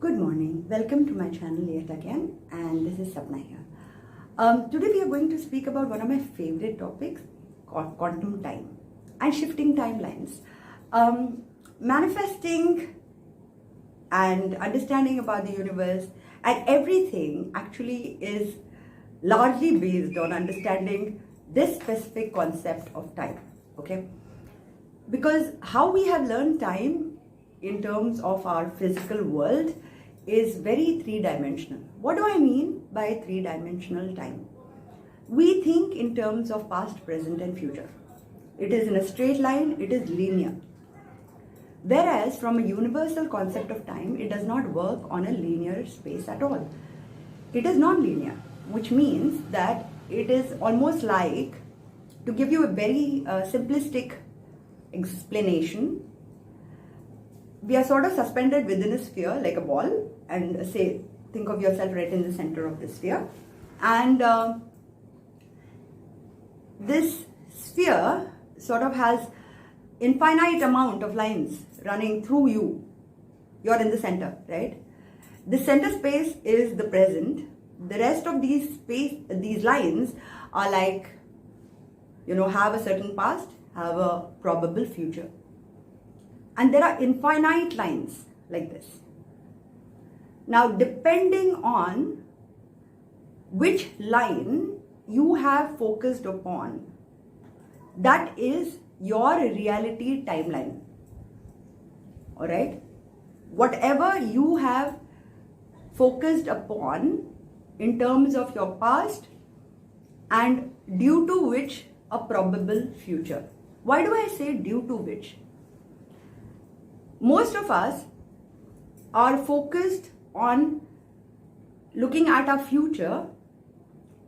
Good morning. Welcome to my channel yet again, and this is Sapna here. Today we are going to speak about one of my favorite topics, quantum time and shifting timelines. Manifesting and understanding about the universe and everything actually is largely based on understanding this specific concept of time. Okay, because how we have learned time in terms of our physical world is very three-dimensional. What do I mean by three-dimensional time? We think in terms of past, present and future. It is in a straight line, it is linear. Whereas from a universal concept of time, it does not work on a linear space at all. It is non-linear, which means that it is almost like, to give you a very simplistic explanation, we are sort of suspended within a sphere like a ball, and say, think of yourself right in the center of the sphere, and this sphere sort of has infinite amount of lines running through you. You're in the center, right? The center space is the present. The rest of these lines are like, have a certain past, have a probable future. And there are infinite lines like this. Now, depending on which line you have focused upon, that is your reality timeline. All right? Whatever you have focused upon in terms of your past and due to which a probable future. Why do I say due to which? Most of us are focused on looking at our future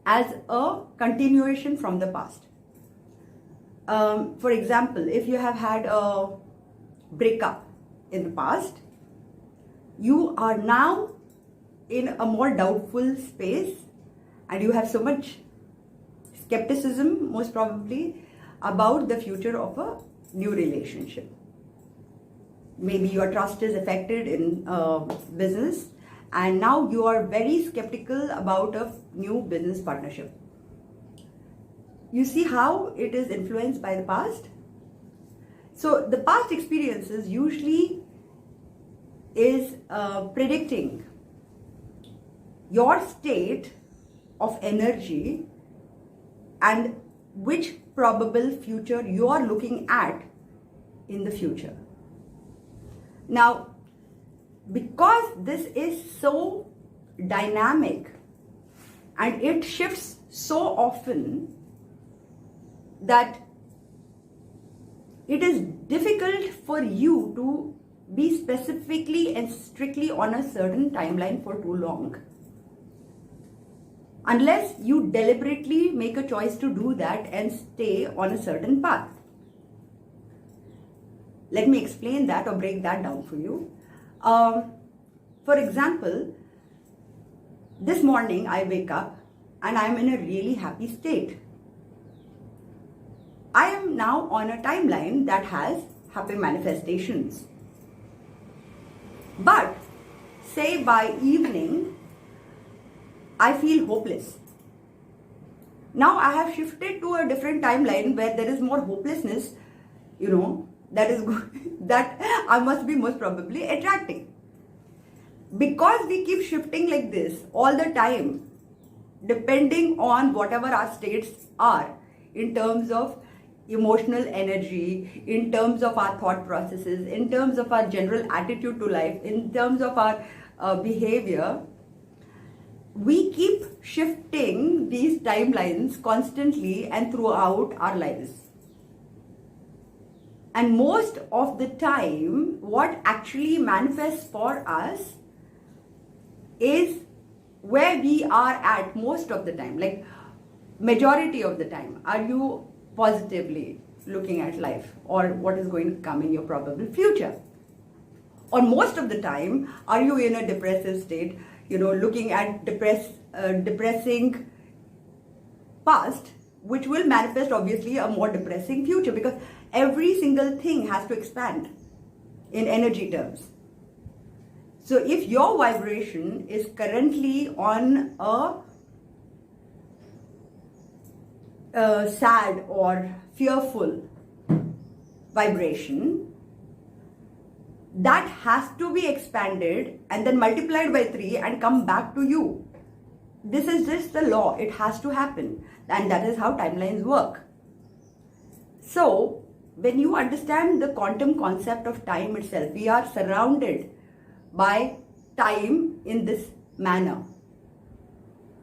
as a continuation from the past. For example, if you have had a breakup in the past, you are now in a more doubtful space and you have so much skepticism, most probably, about the future of a new relationship. Maybe your trust is affected in business, and now you are very skeptical about a new business partnership. You see how it is influenced by the past? So the past experiences usually is predicting your state of energy and which probable future you are looking at in the future. Now, because this is so dynamic and it shifts so often that it is difficult for you to be specifically and strictly on a certain timeline for too long, unless you deliberately make a choice to do that and stay on a certain path. Let me explain that or break that down for you. For example, this morning I wake up and I am in a really happy state. I am now on a timeline that has happy manifestations. But say by evening, I feel hopeless. Now I have shifted to a different timeline where there is more hopelessness, that is good, that I must be most probably attracting. Because we keep shifting like this all the time, depending on whatever our states are in terms of emotional energy, in terms of our thought processes, in terms of our general attitude to life, in terms of our behavior, we keep shifting these timelines constantly and throughout our lives. And most of the time, what actually manifests for us is where we are at most of the time, like majority of the time. Are you positively looking at life or what is going to come in your probable future? Or most of the time, are you in a depressive state, looking at depressing past, which will manifest obviously a more depressing future, because every single thing has to expand in energy terms. So if your vibration is currently on a sad or fearful vibration, that has to be expanded and then multiplied by 3 and come back to you. This is just the law. It has to happen. And that is how timelines work. So, when you understand the quantum concept of time itself, we are surrounded by time in this manner.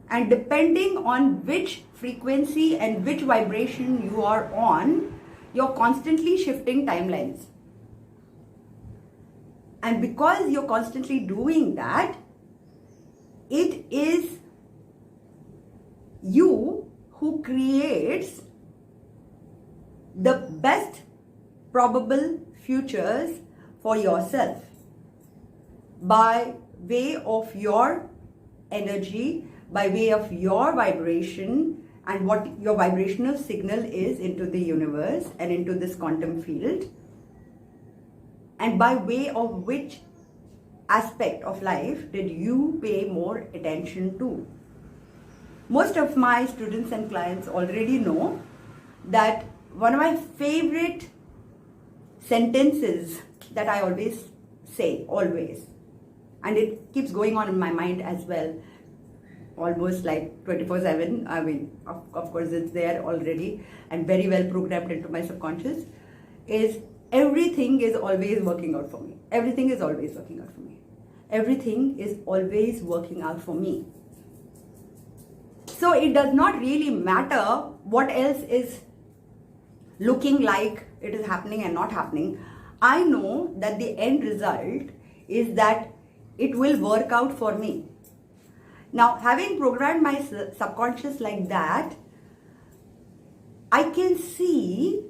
And depending on which frequency and which vibration you are on, you're constantly shifting timelines. And because you're constantly doing that, it is you who creates the best probable futures for yourself by way of your energy, by way of your vibration and what your vibrational signal is into the universe and into this quantum field, and by way of which aspect of life did you pay more attention to. Most of my students and clients already know that one of my favorite sentences that I always say, and it keeps going on in my mind as well, almost like 24/7. I mean, of course it's there already and very well programmed into my subconscious, is everything is always working out for me. Everything is always working out for me. Everything is always working out for me. So it does not really matter what else is looking like it is happening and not happening. I know that the end result is that it will work out for me. Now, having programmed my subconscious like that, I can see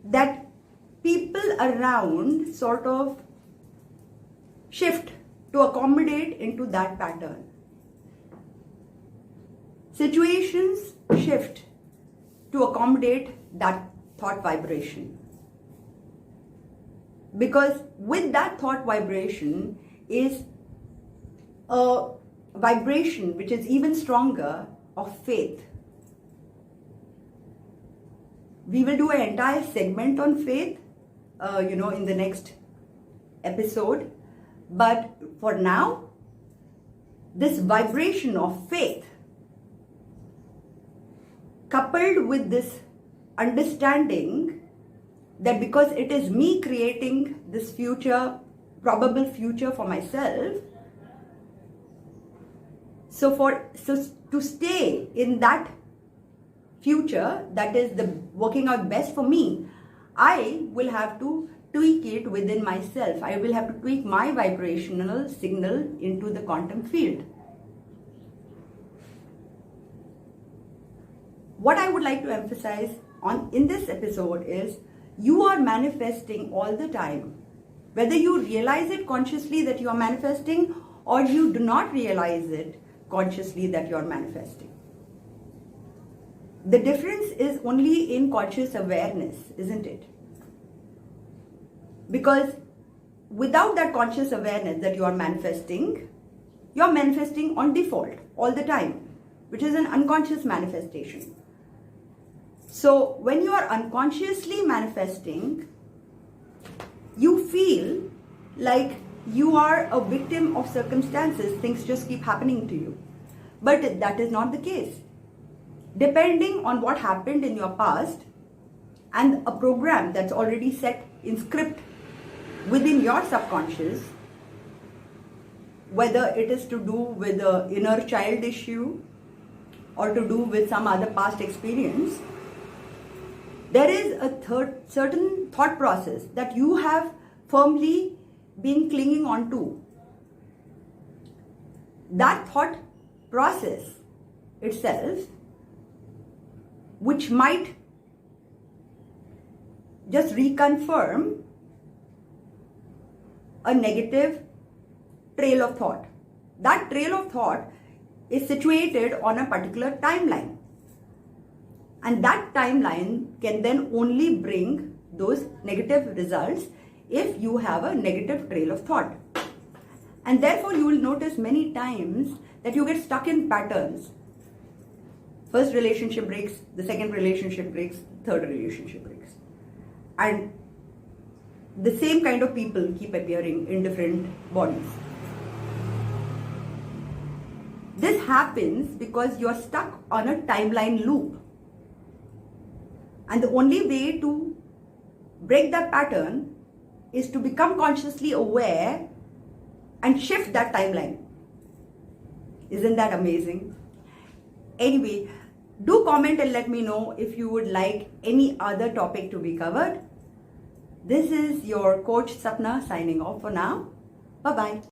that people around sort of shift to accommodate into that pattern. Situations shift to accommodate that thought vibration. Because with that thought vibration is a vibration which is even stronger of faith. We will do an entire segment on faith, in the next episode. But for now, this vibration of faith, coupled with this understanding that because it is me creating this probable future for myself, so to stay in that future that is working out best for me, I will have to tweak it within myself. I will have to tweak my vibrational signal into the quantum field. What I would like to emphasize in this episode is you are manifesting all the time. Whether you realize it consciously that you are manifesting or you do not realize it consciously that you are manifesting. The difference is only in conscious awareness, isn't it? Because without that conscious awareness that you are manifesting on default all the time, which is an unconscious manifestation. So when you are unconsciously manifesting, you feel like you are a victim of circumstances. Things just keep happening to you. But that is not the case. Depending on what happened in your past and a program that's already set in script within your subconscious, whether it is to do with the inner child issue or to do with some other past experience, there is a certain thought process that you have firmly been clinging on to. That thought process itself, which might just reconfirm a negative trail of thought. That trail of thought is situated on a particular timeline. And that timeline can then only bring those negative results if you have a negative trail of thought. And therefore, you will notice many times that you get stuck in patterns. First relationship breaks, the second relationship breaks, third relationship breaks. And the same kind of people keep appearing in different bodies. This happens because you are stuck on a timeline loop. And the only way to break that pattern is to become consciously aware and shift that timeline. Isn't that amazing? Anyway, do comment and let me know if you would like any other topic to be covered. This is your coach Sapna signing off for now. Bye-bye.